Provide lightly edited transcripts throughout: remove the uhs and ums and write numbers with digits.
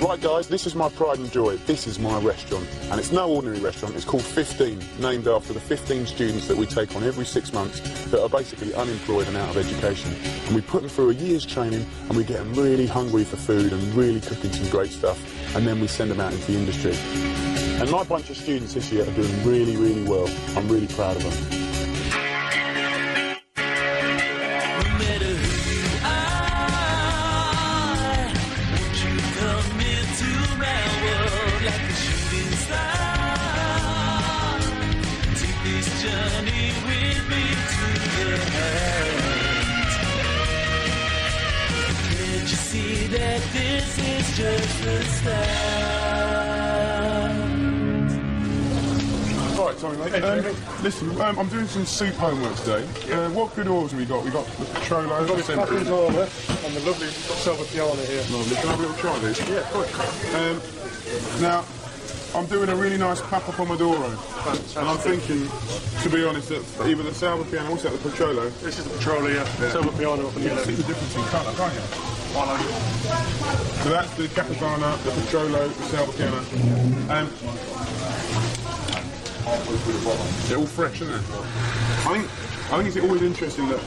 Right guys, this is my pride and joy. This is my restaurant. And it's no ordinary restaurant, it's called 15, named after the 15 students that we take on every 6 months that are basically unemployed and out of education. And we put them through a year's training and we get them really hungry for food and really cooking some great stuff. And then we send them out into the industry. And my bunch of students this year are doing really, really well. I'm really proud of them. This is just the start. Right, Tommy, mate. Listen, I'm doing some soup homework today. What good oils have we got? We've got the Petrolo, We've got the Captain's Order and the lovely silver piano here. Lovely. Can I have a little try of these? Yeah, of course. Now, I'm doing a really nice Papa Pomodoro. Fantastic. And I'm thinking, to be honest, that either the silver piano or the Petrolo. This is the Petrolo, yeah. Silver piano up in the You can see the difference in colour, can't you? So that's the Capitana, the Petrolo, the silver piano. And they're all fresh, aren't they? I think it's always interesting that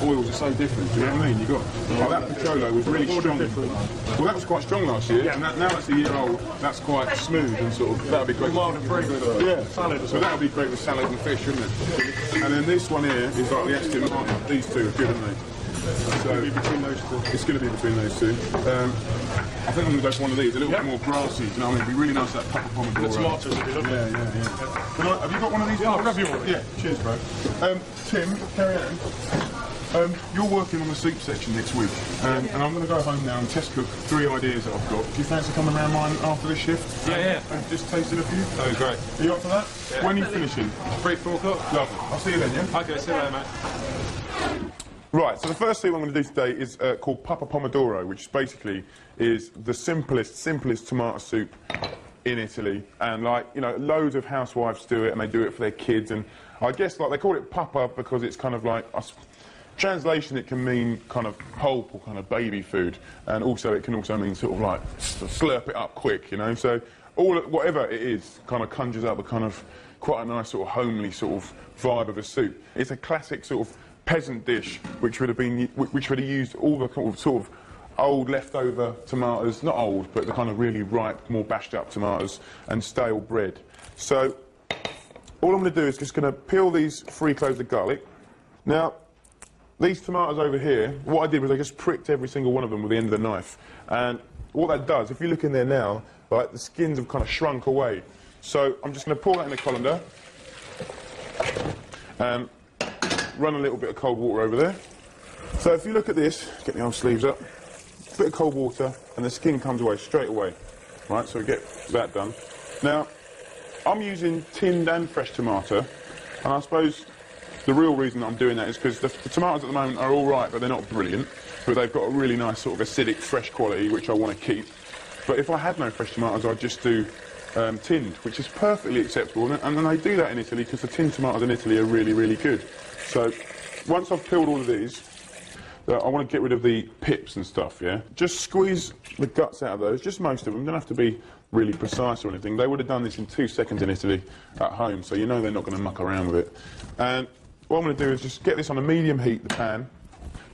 oils are so different, do you know what I mean? You got, like that Petrolo was really strong. Well, that was quite strong last year, and now that's a year old, that's quite smooth and sort of, that'll be great. Mild and fragrant. Yeah, salad. So that'll be great with salad and fish, wouldn't it? And then this one here is like the Aston Martin. These two are good, aren't they? So between those two. It's going to be between those two. I think I'm going to go for one of these, a little bit more grassy, you know what I mean? It'd be really nice that Papa Pomodoro. The tomatoes would be lovely. Yeah. Have you got one of these? Yeah, I'll grab you one. Yeah, cheers, bro. Tim, carry on. You're working on the soup section next week, and I'm going to go home now and test cook 3 ideas that I've got. Do you fancy coming around mine after this shift? Yeah. And just tasting a few? That was great. Are you up for that? Yeah. When are you finishing? 3, 4 o'clock. Lovely. I'll see you then, yeah? Okay, see you later, mate. Right, so the first soup I'm going to do today is called Papa Pomodoro, which basically is the simplest tomato soup in Italy. And, like, you know, loads of housewives do it, and they do it for their kids. And I guess, like, they call it Papa because it's kind of like, translation, it can mean kind of pulp or kind of baby food. And also, it can also mean sort of like slurp it up quick, you know. So whatever it is kind of conjures up a kind of quite a nice sort of homely sort of vibe of a soup. It's a classic sort of peasant dish which would have used all the sort of old leftover tomatoes, not old, but the kind of really ripe, more bashed up tomatoes and stale bread. So all I'm going to do is just going to peel these 3 cloves of garlic. Now, these tomatoes over here, what I did was I just pricked every single one of them with the end of the knife. And what that does, if you look in there now, like, the skins have kind of shrunk away. So I'm just going to pour that in the colander. Run a little bit of cold water over there. So if you look at this, get the old sleeves up, a bit of cold water, and the skin comes away straight away. Right, so we get that done. Now, I'm using tinned and fresh tomato, and I suppose the real reason I'm doing that is because the tomatoes at the moment are all right, but they're not brilliant. But they've got a really nice sort of acidic, fresh quality, which I want to keep. But if I had no fresh tomatoes, I'd just do tinned, which is perfectly acceptable. And then they do that in Italy because the tinned tomatoes in Italy are really, really good. So once I've peeled all of these, I want to get rid of the pips and stuff, yeah? Just squeeze the guts out of those, just most of them. Don't have to be really precise or anything. They would have done this in 2 seconds in Italy at home, so you know they're not going to muck around with it. And what I'm going to do is just get this on a medium heat, the pan.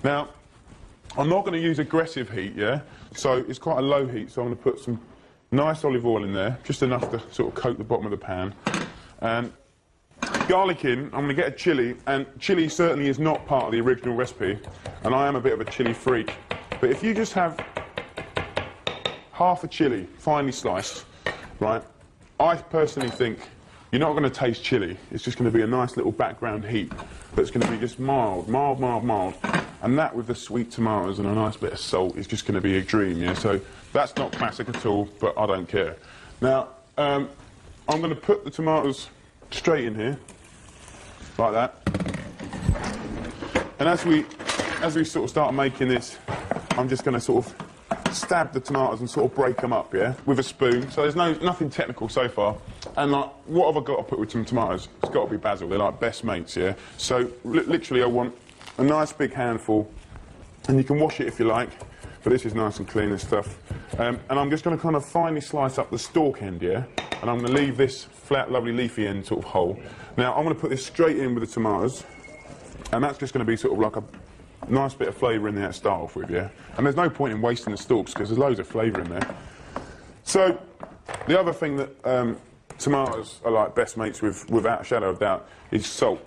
Now, I'm not going to use aggressive heat, yeah? So it's quite a low heat, so I'm going to put some nice olive oil in there, just enough to sort of coat the bottom of the pan. And garlic in, I'm going to get a chilli, and chilli certainly is not part of the original recipe, and I am a bit of a chilli freak. But if you just have half a chilli, finely sliced, right, I personally think you're not going to taste chilli. It's just going to be a nice little background heat, but it's going to be just mild. And that with the sweet tomatoes and a nice bit of salt is just going to be a dream, yeah? So that's not classic at all, but I don't care. Now, I'm going to put the tomatoes straight in here, like that. And as we sort of start making this, I'm just going to sort of stab the tomatoes and sort of break them up, yeah, with a spoon. So there's nothing technical so far. And like, what have I got to put with some tomatoes? It's got to be basil. They're like best mates, yeah. So literally, I want a nice big handful, and you can wash it if you like, but this is nice and clean and stuff. And I'm just going to kind of finely slice up the stalk end, yeah? And I'm going to leave this flat, lovely leafy end sort of whole. Now, I'm going to put this straight in with the tomatoes, and that's just going to be sort of like a nice bit of flavour in there to start off with, yeah? And there's no point in wasting the stalks because there's loads of flavour in there. So, the other thing that tomatoes are like best mates with, without a shadow of doubt, is salt.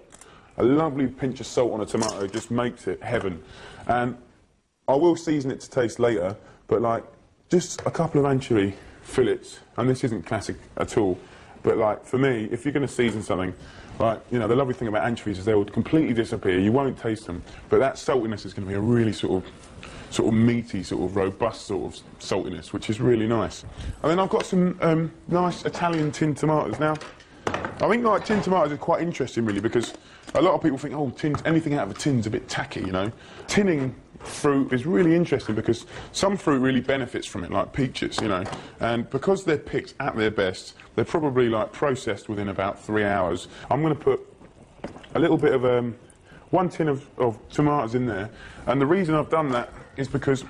A lovely pinch of salt on a tomato just makes it heaven. And I will season it to taste later, but like just a couple of anchovy fillets, and this isn't classic at all, but like for me, if you're going to season something, like, you know, the lovely thing about anchovies is they will completely disappear, you won't taste them, but that saltiness is going to be a really sort of meaty, sort of robust sort of saltiness, which is really nice. And then I've got some nice Italian tinned tomatoes. Now, I think like tinned tomatoes are quite interesting really, because a lot of people think, oh, anything out of a tin's a bit tacky, you know. Tinning fruit is really interesting because some fruit really benefits from it, like peaches, you know. And because they're picked at their best, they're probably like processed within about 3 hours. I'm going to put a little bit of 1 tin of tomatoes in there, and the reason I've done that is because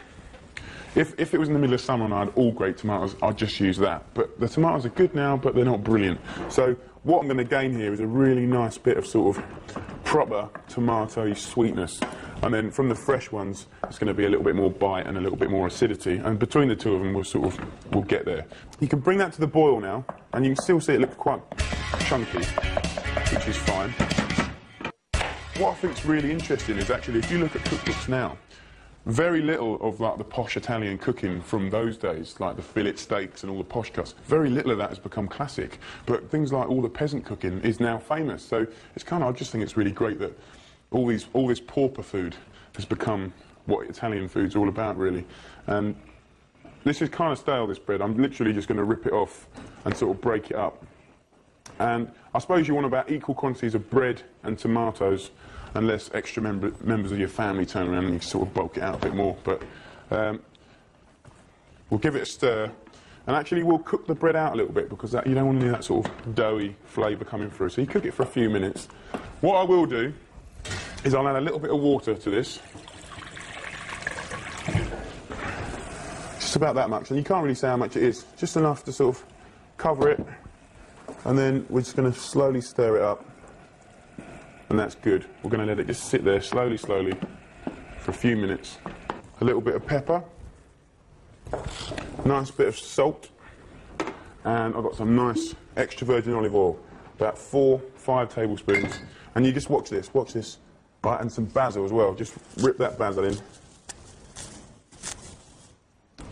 if it was in the middle of summer and I had all great tomatoes, I'd just use that. But the tomatoes are good now, but they're not brilliant. So what I'm going to gain here is a really nice bit of sort of proper tomato sweetness. And then from the fresh ones, it's going to be a little bit more bite and a little bit more acidity. And between the two of them, we'll get there. You can bring that to the boil now, and you can still see it looks quite chunky, which is fine. What I think's really interesting is actually, if you look at cookbooks now, very little of like the posh Italian cooking from those days, like the fillet steaks and all the posh cuts, very little of that has become classic. But things like all the peasant cooking is now famous. So it's kind of, I just think it's really great that all this pauper food has become what Italian food's all about, really. And this is kind of stale, this bread. I'm literally just going to rip it off and sort of break it up. And I suppose you want about equal quantities of bread and tomatoes, unless extra members of your family turn around and you sort of bulk it out a bit more. But we'll give it a stir, and actually we'll cook the bread out a little bit because you don't want any of that sort of doughy flavour coming through. So you cook it for a few minutes. What I will do is I'll add a little bit of water to this. Just about that much, and you can't really say how much it is. Just enough to sort of cover it, and then we're just going to slowly stir it up. And that's good. We're going to let it just sit there slowly, slowly for a few minutes. A little bit of pepper, nice bit of salt, and I've got some nice extra virgin olive oil, about 4-5 tablespoons. And you just watch this, right? And some basil as well. Just rip that basil in,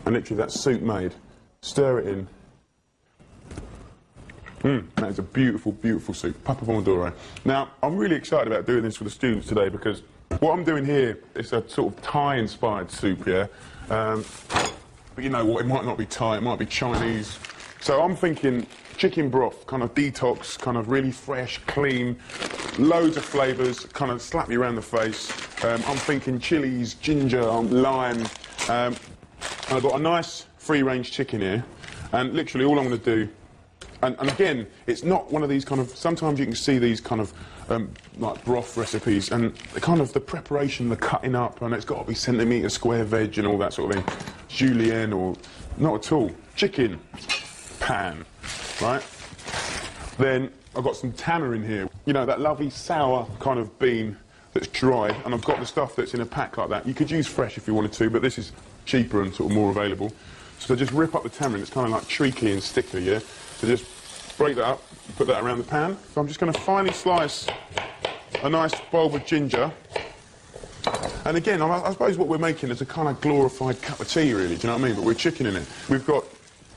and literally that's soup made. Stir it in. That is a beautiful, beautiful soup. Papa Pomodoro. Now, I'm really excited about doing this for the students today because what I'm doing here is a sort of Thai-inspired soup, yeah? But you know what, it might not be Thai, it might be Chinese. So I'm thinking chicken broth, kind of detox, kind of really fresh, clean, loads of flavours, kind of slap you around the face. I'm thinking chilies, ginger, lime. I've got a nice free-range chicken here, and literally all I'm going to do. And again, it's not one of these kind of, sometimes you can see these kind of like broth recipes, and the preparation, the cutting up, and it's got to be centimetre square veg and all that sort of thing. Julienne or not at all. Chicken, pan, right? Then I've got some tanner in here. You know, that lovely sour kind of bean that's dried, and I've got the stuff that's in a pack like that. You could use fresh if you wanted to, but this is cheaper and sort of more available. So just rip up the tamarind, it's kind of like treacle and sticky, yeah? So just break that up, put that around the pan. So I'm just going to finely slice a nice bulb of ginger. And again, I suppose what we're making is a kind of glorified cup of tea, really, do you know what I mean? But we're chicken in it. We've got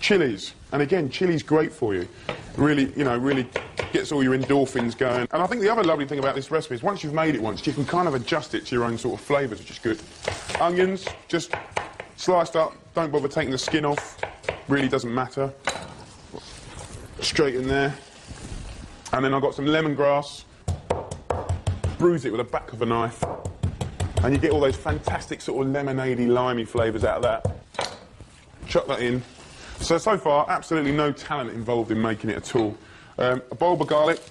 chilies, and again, chili's great for you. Really, you know, really gets all your endorphins going. And I think the other lovely thing about this recipe is once you've made it once, you can kind of adjust it to your own sort of flavours, which is good. Onions, just sliced up, don't bother taking the skin off, really doesn't matter. Straight in there. And then I've got some lemongrass, bruise it with the back of a knife, and you get all those fantastic sort of lemonade-y, limey flavours out of that. Chuck that in. So far, absolutely no talent involved in making it at all. A bulb of garlic,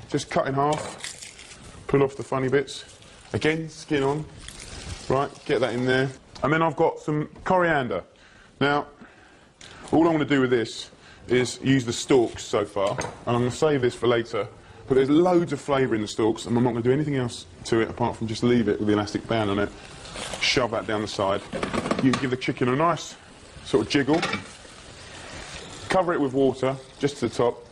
just cut in half, pull off the funny bits. Again, skin on. Right, get that in there. And then I've got some coriander. Now, all I want to do with this is use the stalks so far, and I'm going to save this for later. But there's loads of flavour in the stalks, and I'm not going to do anything else to it apart from just leave it with the elastic band on it. Shove that down the side. You give the chicken a nice sort of jiggle. Cover it with water, just to the top.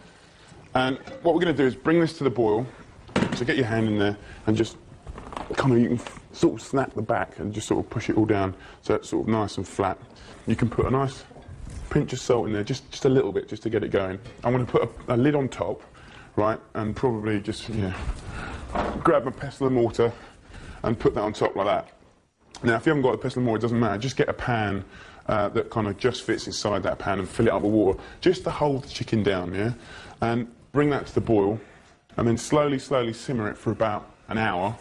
And what we're going to do is bring this to the boil. So get your hand in there and just kind of, you can sort of snap the back and just sort of push it all down so it's sort of nice and flat. You can put a nice pinch of salt in there, just a little bit, just to get it going. I'm going to put a lid on top, right, and probably just, grab a pestle and mortar and put that on top like that. Now, if you haven't got a pestle and mortar, it doesn't matter. Just get a pan that kind of just fits inside that pan and fill it up with water, just to hold the chicken down, yeah? And bring that to the boil, and then slowly, slowly simmer it for about an hour.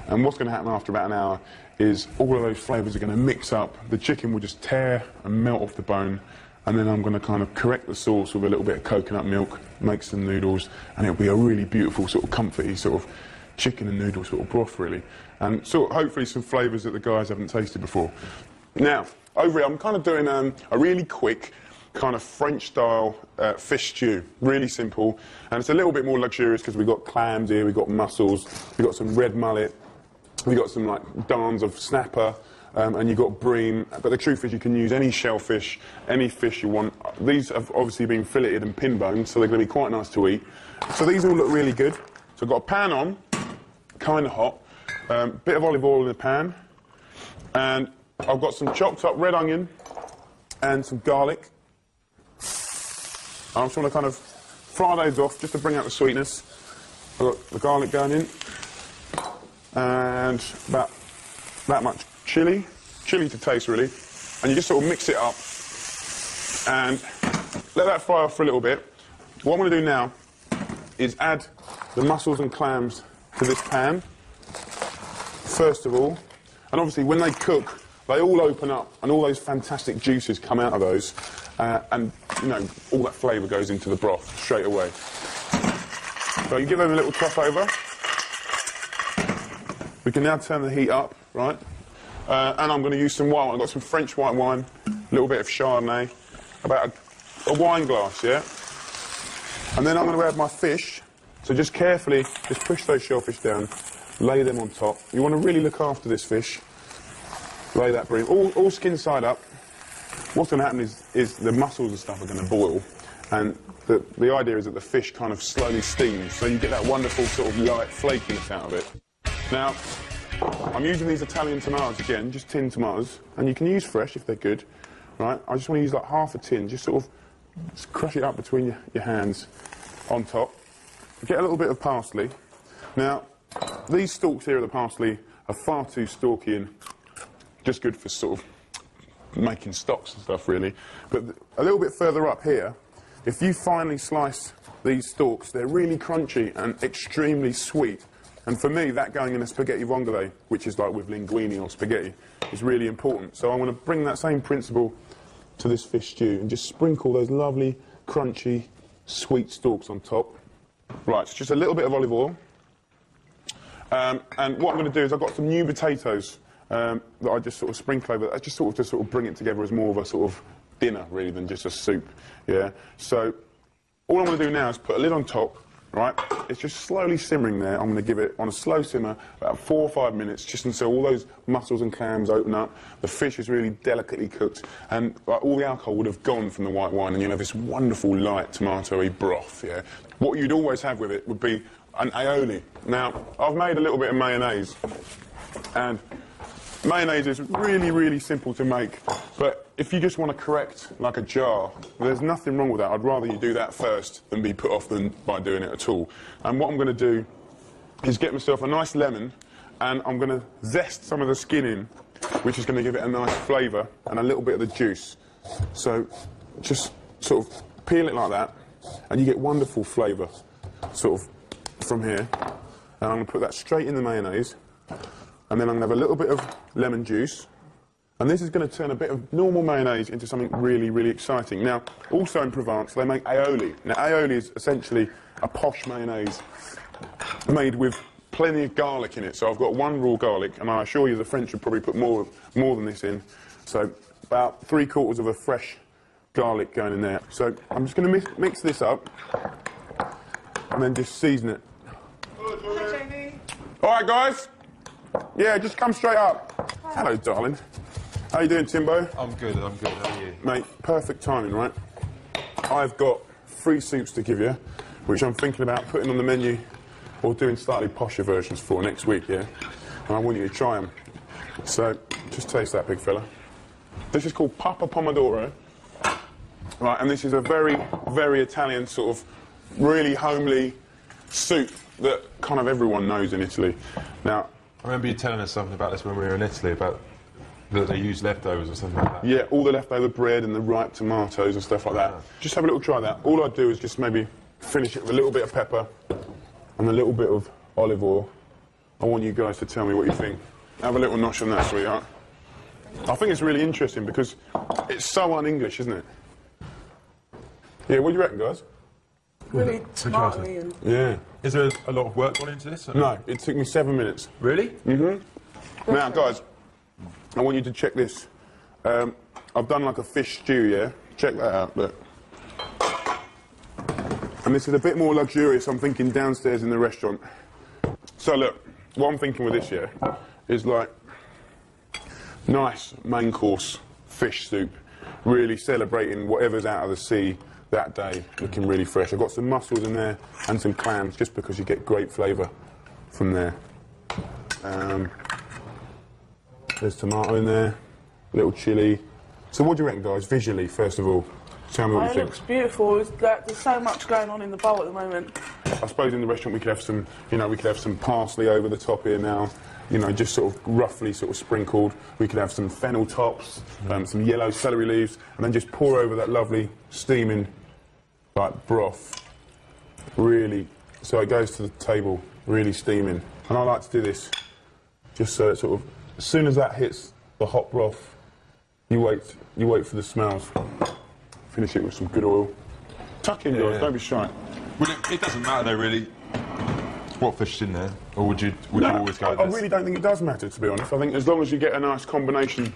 And what's going to happen after about an hour is all of those flavours are going to mix up. The chicken will just tear and melt off the bone, and then I'm going to kind of correct the sauce with a little bit of coconut milk, make some noodles, and it'll be a really beautiful sort of comforty sort of chicken and noodle sort of broth, really. And sort of hopefully some flavours that the guys haven't tasted before. Now, over here I'm kind of doing a really quick kind of French-style fish stew. Really simple, and it's a little bit more luxurious because we've got clams here, we've got mussels, we've got some red mullet, we've got some like darns of snapper, and you've got bream. But the truth is you can use any shellfish, any fish you want. These have obviously been filleted and pin boned, so they're going to be quite nice to eat. So these all look really good. So I've got a pan on, kind of hot, bit of olive oil in the pan, and I've got some chopped up red onion and some garlic. I just want to kind of fry those off just to bring out the sweetness. I've got the garlic going in, and about that much chilli to taste really, and you just sort of mix it up and let that fry off for a little bit. What I'm going to do now is add the mussels and clams to this pan first of all, and obviously when they cook they all open up and all those fantastic juices come out of those, and all that flavour goes into the broth straight away. So you give them a little top over. We can now turn the heat up, right? And I'm going to use some white wine. I've got some French white wine, a little bit of Chardonnay, about a wine glass, yeah? And then I'm going to add my fish. So just carefully, just push those shellfish down, lay them on top. You want to really look after this fish. Lay that bream, all skin side up. What's going to happen is the mussels and stuff are going to boil, and the idea is that the fish kind of slowly steams, so you get that wonderful sort of light flakiness out of it. Now, I'm using these Italian tomatoes again, just tin tomatoes, and you can use fresh if they're good, right? I just want to use like half a tin, just sort of crush it up between your hands on top. Get a little bit of parsley. Now, these stalks here of the parsley are far too stalky and just good for sort of making stocks and stuff, really. But a little bit further up here, if you finely slice these stalks, they're really crunchy and extremely sweet. And for me, that going in a spaghetti vongole, which is like with linguine or spaghetti, is really important. So I'm going to bring that same principle to this fish stew and just sprinkle those lovely, crunchy, sweet stalks on top. Right, so just a little bit of olive oil. And what I'm going to do is I've got some new potatoes that I just sort of sprinkle over. I just sort of bring it together as more of a sort of dinner, really, than just a soup. Yeah. So all I'm going to do now is put a lid on top. Right. It's just slowly simmering there. I'm going to give it on a slow simmer about 4 or 5 minutes, just until all those mussels and clams open up. The fish is really delicately cooked, and all the alcohol would have gone from the white wine, and you'll have this wonderful light tomatoey broth. Yeah. What you'd always have with it would be an aioli. Now, I've made a little bit of mayonnaise, and mayonnaise is really, really simple to make, but if you just want to correct like a jar, there's nothing wrong with that. I'd rather you do that first than be put off by doing it at all. And what I'm going to do is get myself a nice lemon, and I'm going to zest some of the skin in, which is going to give it a nice flavour and a little bit of the juice. So just sort of peel it like that, and you get wonderful flavour sort of from here. And I'm going to put that straight in the mayonnaise. And then I'm going to have a little bit of lemon juice. And this is going to turn a bit of normal mayonnaise into something really, really exciting. Now, also in Provence, they make aioli. Now, aioli is essentially a posh mayonnaise made with plenty of garlic in it. So I've got 1 raw garlic, and I assure you the French would probably put more than this in. So about 3/4 of a fresh garlic going in there. So I'm just going to mix this up and then just season it. Hi, Jamie. All right, guys. Yeah, just come straight up. Hello, darling. How you doing, Timbo? I'm good. How are you? Mate, perfect timing, right? I've got 3 soups to give you, which I'm thinking about putting on the menu or doing slightly posher versions for next week, yeah? And I want you to try them. So, just taste that, big fella. This is called Papa Pomodoro. Right, and this is a very, very Italian sort of really homely soup that kind of everyone knows in Italy. Now, I remember you telling us something about this when we were in Italy, about that they use leftovers or something like that. yeah, all the leftover bread and the ripe tomatoes and stuff like that. Just have a little try of that. All I'd do is just maybe finish it with a little bit of pepper and a little bit of olive oil. I want you guys to tell me what you think. Have a little nosh on that, sweetheart. I think it's really interesting because it's so un-English, isn't it? Yeah, what do you reckon, guys? Really tomatoey and... Yeah. Is there a lot of work gone into this? No, it took me 7 minutes. Really? Mm-hmm. Now, guys, I want you to check this. I've done like a fish stew, yeah? Check that out, look. And this is a bit more luxurious, I'm thinking, downstairs in the restaurant. So, look, what I'm thinking with this, yeah, is like nice main course fish soup, really celebrating whatever's out of the sea that day, looking really fresh. I've got some mussels in there and some clams, just because you get great flavour from there. There's tomato in there, a little chilli. So what do you reckon, guys, visually, first of all? Tell me what you It think. looks beautiful. It's like, there's so much going on in the bowl at the moment. I suppose in the restaurant we could have some, you know, we could have some parsley over the top here now, you know, just sort of roughly sort of sprinkled. We could have some fennel tops, some yellow celery leaves, and then just pour over that lovely steaming, like, broth. Really, so it goes to the table, really steaming. And I like to do this just so it sort of, as soon as that hits the hot broth, you wait for the smells. Finish it with some good oil. Tuck in, guys, don't be shy. Well, it doesn't matter though, really, what fish is in there, or would you always go with I this? really don't think it does matter, to be honest. I think as long as you get a nice combination,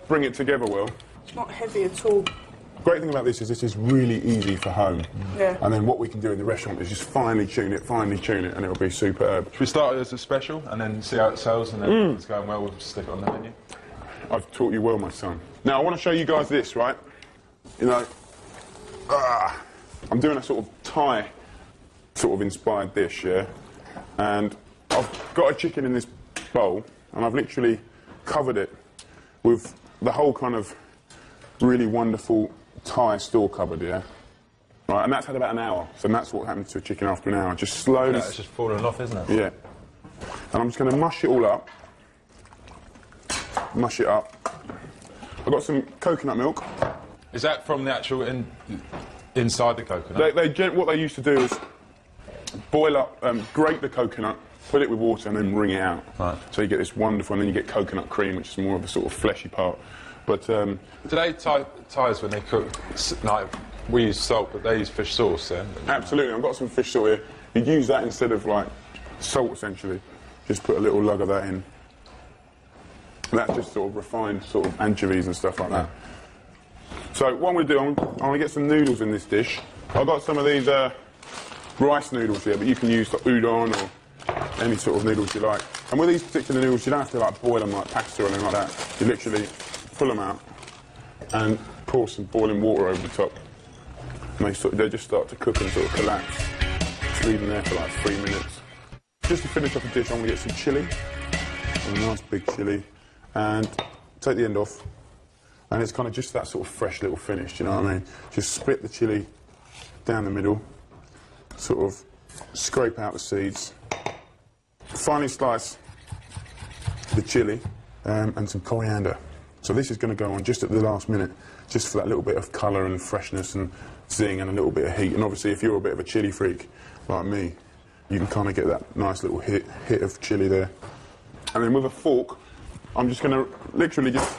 bring it together well. It's not heavy at all. Great thing about this is really easy for home. Yeah. And then what we can do in the restaurant is just finely tune it, and it'll be superb. Should we start it as a special and then see how it sells, and then if it's going well, we'll stick it on the menu? I've taught you well, my son. Now, I want to show you guys this, right? You know, I'm doing a sort of Thai sort of inspired dish, yeah? And I've got a chicken in this bowl, and I've literally covered it with the whole kind of really wonderful Thai store cupboard, yeah? Right, and that's had about an hour, so that's what happens to a chicken after an hour. Just slowly... Yeah, it's just falling off, isn't it? Yeah. And I'm just going to mush it all up. Mush it up. I've got some coconut milk. Is that from the actual inside the coconut? What they used to do is boil up, grate the coconut, put it with water, and then wring it out. Right. So you get this wonderful, and then you get coconut cream, which is more of a sort of fleshy part. But Today, Thais, when they cook, like, we use salt, but they use fish sauce, then? absolutely, I've got some fish salt here. You'd use that instead of like salt, essentially. Just put a little lug of that in. And that's just sort of refined sort of anchovies and stuff like that. So what I'm going to do, I'm going to get some noodles in this dish. I've got some of these rice noodles here, but you can use like udon or any sort of noodles you like. And with these particular noodles, you don't have to like boil them like pasta or anything like that. You literally pull them out and pour some boiling water over the top. And they just start to cook and sort of collapse. Just leave them there for like 3 minutes. Just to finish off the dish, I'm going to get some chilli. A nice big chilli. And take the end off. And it's kind of just that sort of fresh little finish, you know what I mean? Just split the chilli down the middle, sort of scrape out the seeds, finely slice the chilli and some coriander. So this is going to go on just at the last minute, just for that little bit of colour and freshness and zing and a little bit of heat. And obviously if you're a bit of a chilli freak like me, you can kind of get that nice little hit of chilli there. And then with a fork, I'm just going to literally just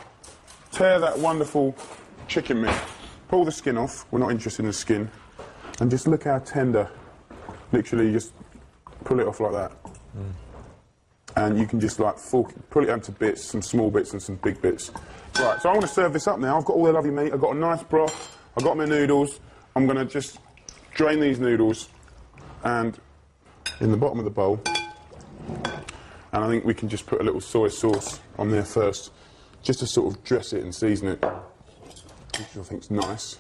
tear that wonderful chicken meat, pull the skin off, we're not interested in the skin, and just look how tender, literally just pull it off like that. and you can just like pull it down to bits, some small bits and some big bits. Right, so I want to serve this up now. I've got all the lovely meat, I've got a nice broth, I've got my noodles. I'm going to just drain these noodles and in the bottom of the bowl, and I think we can just put a little soy sauce on there first, just to sort of dress it and season it, which I think's nice.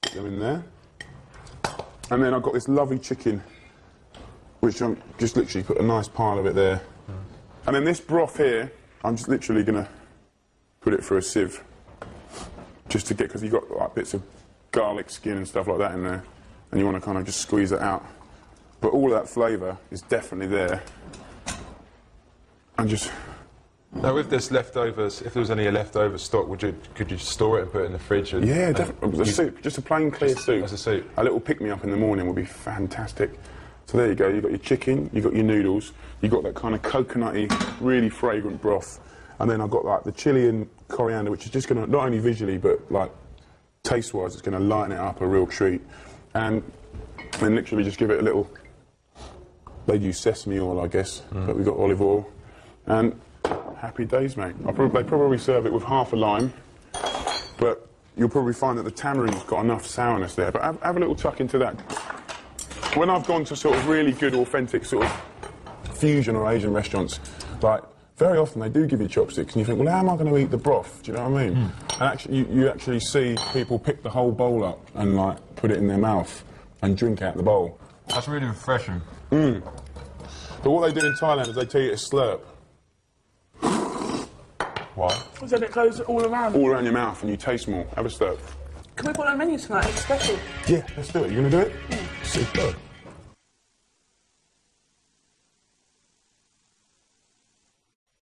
Put them in there. And then I've got this lovely chicken, which I'm just literally put a nice pile of it there. And then this broth here, I'm just literally going to put it through a sieve, just to get, because you've got like bits of garlic skin and stuff like that in there, and you want to kind of just squeeze it out. But all that flavour is definitely there. And just... Now with this leftovers, if there was any leftover stock, could you store it and put it in the fridge? And, yeah, definitely. A soup, just a plain clear soup. As a soup. A little pick-me-up in the morning would be fantastic. So there you go, you've got your chicken, you've got your noodles, you've got that kind of coconutty, really fragrant broth, and then I've got like the chilli and coriander, which is just going to, not only visually, but like taste-wise, it's going to lighten it up, a real treat. And then literally just give it a little, they'd use sesame oil, I guess, but we've got olive oil. And happy days, mate. They probably serve it with half a lime, but you'll probably find that the tamarind's got enough sourness there. But have a little tuck into that. When I've gone to sort of really good, authentic sort of fusion or Asian restaurants, like, very often they do give you chopsticks, and you think, well, how am I going to eat the broth? Do you know what I mean? And actually, you actually see people pick the whole bowl up and, like, put it in their mouth and drink out the bowl. That's really refreshing. But what they do in Thailand is they tell you to slurp. Why? Because then it goes all around. All around your mouth, and you taste more. Have a slurp. Can we put on a menu tonight? It's special. Yeah, let's do it. You going to do it? Superb.